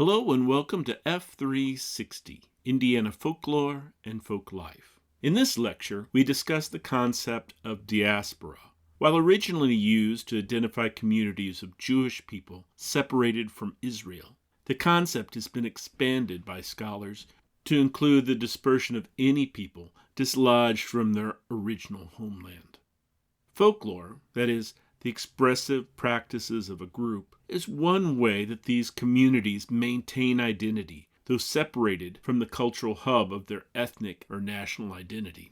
Hello and welcome to F360, Indiana Folklore and Folk Life. In this lecture, we discuss the concept of diaspora. While originally used to identify communities of Jewish people separated from Israel, the concept has been expanded by scholars to include the dispersion of any people dislodged from their original homeland. Folklore, that is, the expressive practices of a group, is one way that these communities maintain identity, though separated from the cultural hub of their ethnic or national identity.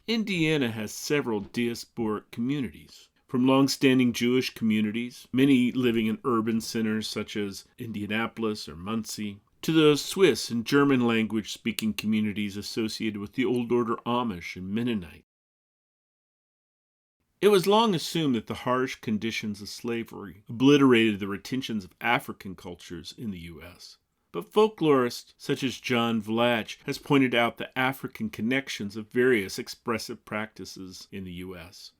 Indiana has several diasporic communities, from long-standing Jewish communities, many living in urban centers such as Indianapolis or Muncie, to the Swiss and German language-speaking communities associated with the Old Order Amish and Mennonite. It was long assumed that the harsh conditions of slavery obliterated the retentions of African cultures in the U.S., but folklorists such as John Vlach has pointed out the African connections of various expressive practices in the U.S.,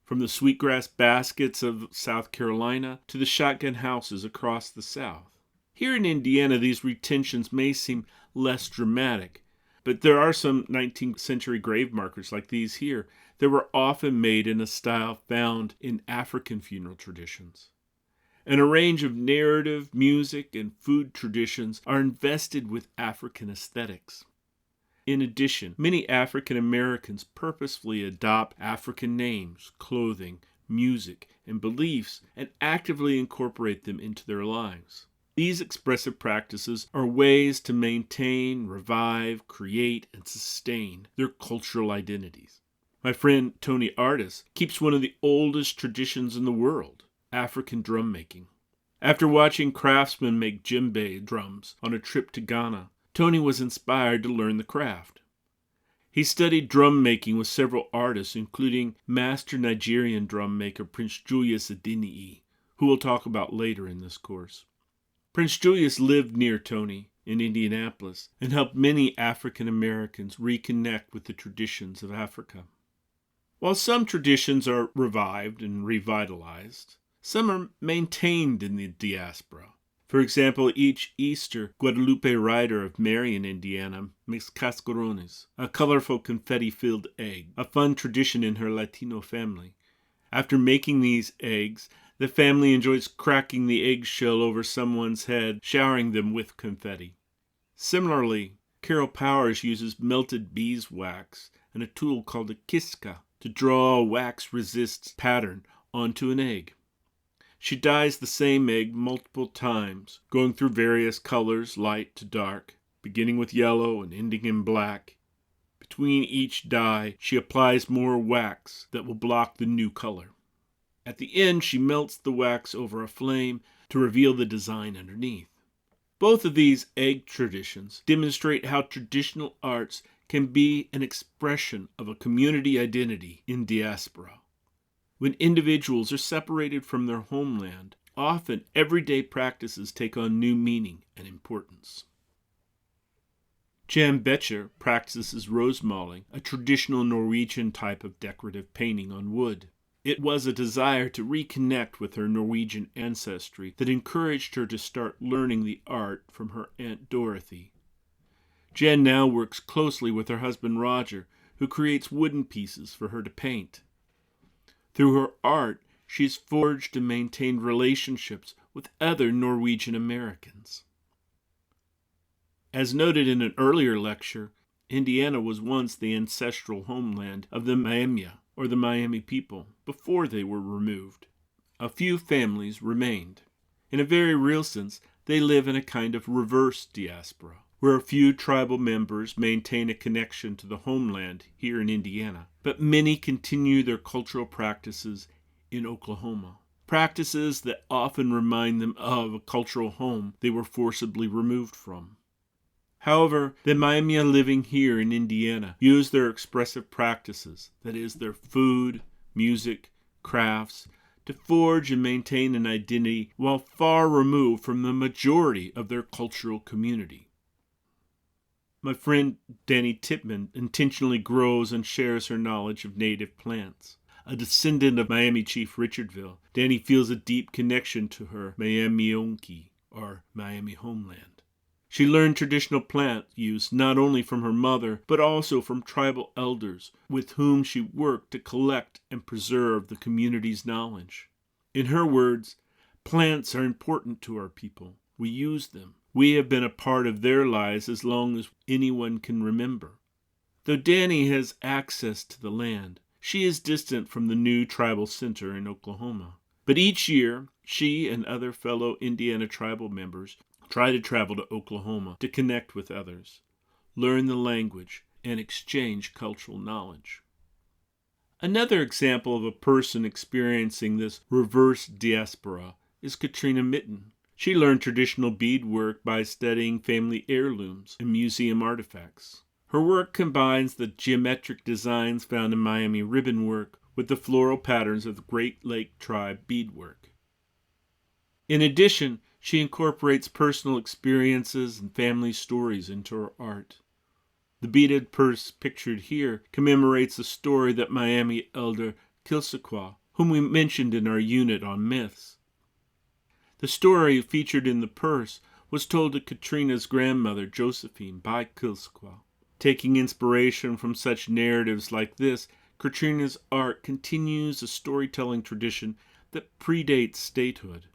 from the sweetgrass baskets of South Carolina to the shotgun houses across the South. Here in Indiana, these retentions may seem less dramatic, but there are some 19th century grave markers like these here that were often made in a style found in African funeral traditions. And a range of narrative, music, and food traditions are invested with African aesthetics. In addition, many African Americans purposefully adopt African names, clothing, music, and beliefs and actively incorporate them into their lives. These expressive practices are ways to maintain, revive, create, and sustain their cultural identities. My friend Tony Artis keeps one of the oldest traditions in the world, African drum making. After watching craftsmen make djembe drums on a trip to Ghana, Tony was inspired to learn the craft. He studied drum making with several artists, including master Nigerian drum maker Prince Julius Adeniyi, who we'll talk about later in this course. Prince Julius lived near Tony in Indianapolis and helped many African Americans reconnect with the traditions of Africa. While some traditions are revived and revitalized, some are maintained in the diaspora. For example, each Easter, Guadalupe Ryder of Marion, Indiana, makes cascarones, a colorful confetti-filled egg, a fun tradition in her Latino family. After making these eggs, the family enjoys cracking the eggshell over someone's head, showering them with confetti. Similarly, Carol Powers uses melted beeswax and a tool called a kiska to draw a wax-resist pattern onto an egg. She dyes the same egg multiple times, going through various colors, light to dark, beginning with yellow and ending in black. Between each dye, she applies more wax that will block the new color. At the end, she melts the wax over a flame to reveal the design underneath. Both of these egg traditions demonstrate how traditional arts can be an expression of a community identity in diaspora. When individuals are separated from their homeland, often everyday practices take on new meaning and importance. Jan Becher practices rosemaling, a traditional Norwegian type of decorative painting on wood. It was a desire to reconnect with her Norwegian ancestry that encouraged her to start learning the art from her Aunt Dorothy. Jan now works closely with her husband Roger, who creates wooden pieces for her to paint. Through her art, she has forged and maintained relationships with other Norwegian Americans. As noted in an earlier lecture, Indiana was once the ancestral homeland of the Miami, or the Miami people, before they were removed. A few families remained. In a very real sense, they live in a kind of reverse diaspora, where a few tribal members maintain a connection to the homeland here in Indiana, but many continue their cultural practices in Oklahoma, practices that often remind them of a cultural home they were forcibly removed from. However, the Miami living here in Indiana use their expressive practices, that is, their food, music, crafts, to forge and maintain an identity while far removed from the majority of their cultural community. My friend Danny Tipman intentionally grows and shares her knowledge of native plants. A descendant of Miami Chief Richardville, Danny feels a deep connection to her Miamionki, our Miami homeland. She learned traditional plant use not only from her mother, but also from tribal elders with whom she worked to collect and preserve the community's knowledge. In her words, plants are important to our people. We use them. We have been a part of their lives as long as anyone can remember. Though Danny has access to the land, she is distant from the new tribal center in Oklahoma. But each year, she and other fellow Indiana tribal members try to travel to Oklahoma to connect with others, learn the language, and exchange cultural knowledge. Another example of a person experiencing this reverse diaspora is Katrina Mitten. She learned traditional beadwork by studying family heirlooms and museum artifacts. Her work combines the geometric designs found in Miami ribbon work with the floral patterns of the Great Lake tribe beadwork. In addition, she incorporates personal experiences and family stories into her art. The beaded purse pictured here commemorates a story that Miami elder Kilsequa, whom we mentioned in our unit on myths. The story featured in the purse was told to Katrina's grandmother, Josephine, by Kilsequa. Taking inspiration from such narratives like this, Katrina's art continues a storytelling tradition that predates statehood.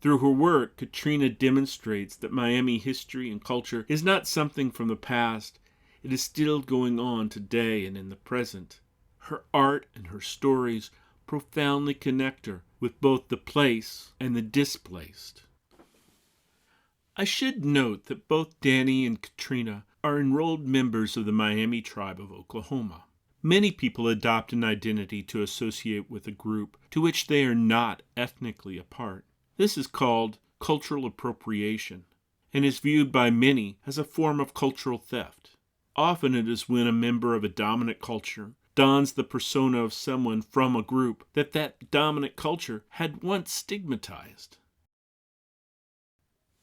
Through her work, Katrina demonstrates that Miami history and culture is not something from the past. It is still going on today and in the present. Her art and her stories profoundly connect her with both the place and the displaced. I should note that both Danny and Katrina are enrolled members of the Miami tribe of Oklahoma. Many people adopt an identity to associate with a group to which they are not ethnically a part. This is called cultural appropriation and is viewed by many as a form of cultural theft. Often it is when a member of a dominant culture dons the persona of someone from a group that dominant culture had once stigmatized.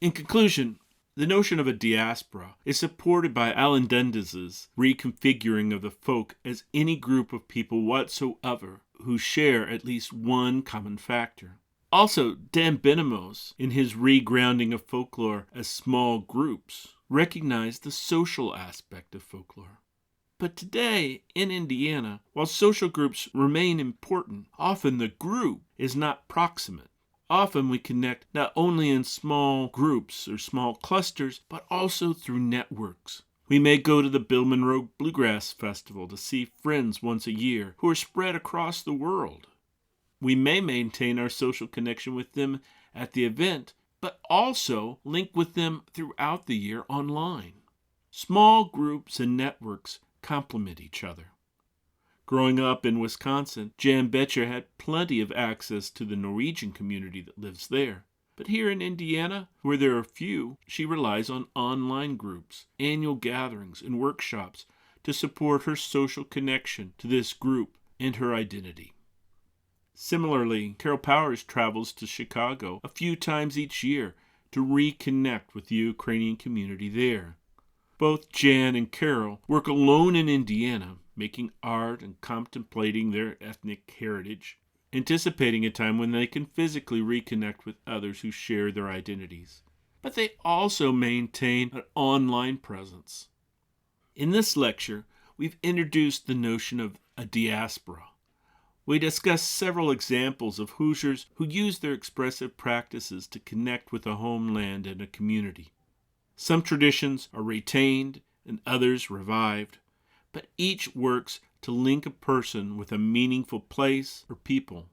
In conclusion, the notion of a diaspora is supported by Alan Dundas's reconfiguring of the folk as any group of people whatsoever who share at least one common factor. Also, Dan Benamos, in his regrounding of folklore as small groups, recognized the social aspect of folklore. But today, in Indiana, while social groups remain important, often the group is not proximate. Often we connect not only in small groups or small clusters, but also through networks. We may go to the Bill Monroe Bluegrass Festival to see friends once a year who are spread across the world. We may maintain our social connection with them at the event, but also link with them throughout the year online. Small groups and networks complement each other. Growing up in Wisconsin, Jan Betcher had plenty of access to the Norwegian community that lives there. But here in Indiana, where there are few, she relies on online groups, annual gatherings, and workshops to support her social connection to this group and her identity. Similarly, Carol Powers travels to Chicago a few times each year to reconnect with the Ukrainian community there. Both Jan and Carol work alone in Indiana, making art and contemplating their ethnic heritage, anticipating a time when they can physically reconnect with others who share their identities. But they also maintain an online presence. In this lecture, we've introduced the notion of a diaspora. We discussed several examples of Hoosiers who use their expressive practices to connect with a homeland and a community. Some traditions are retained and others revived, but each works to link a person with a meaningful place or people.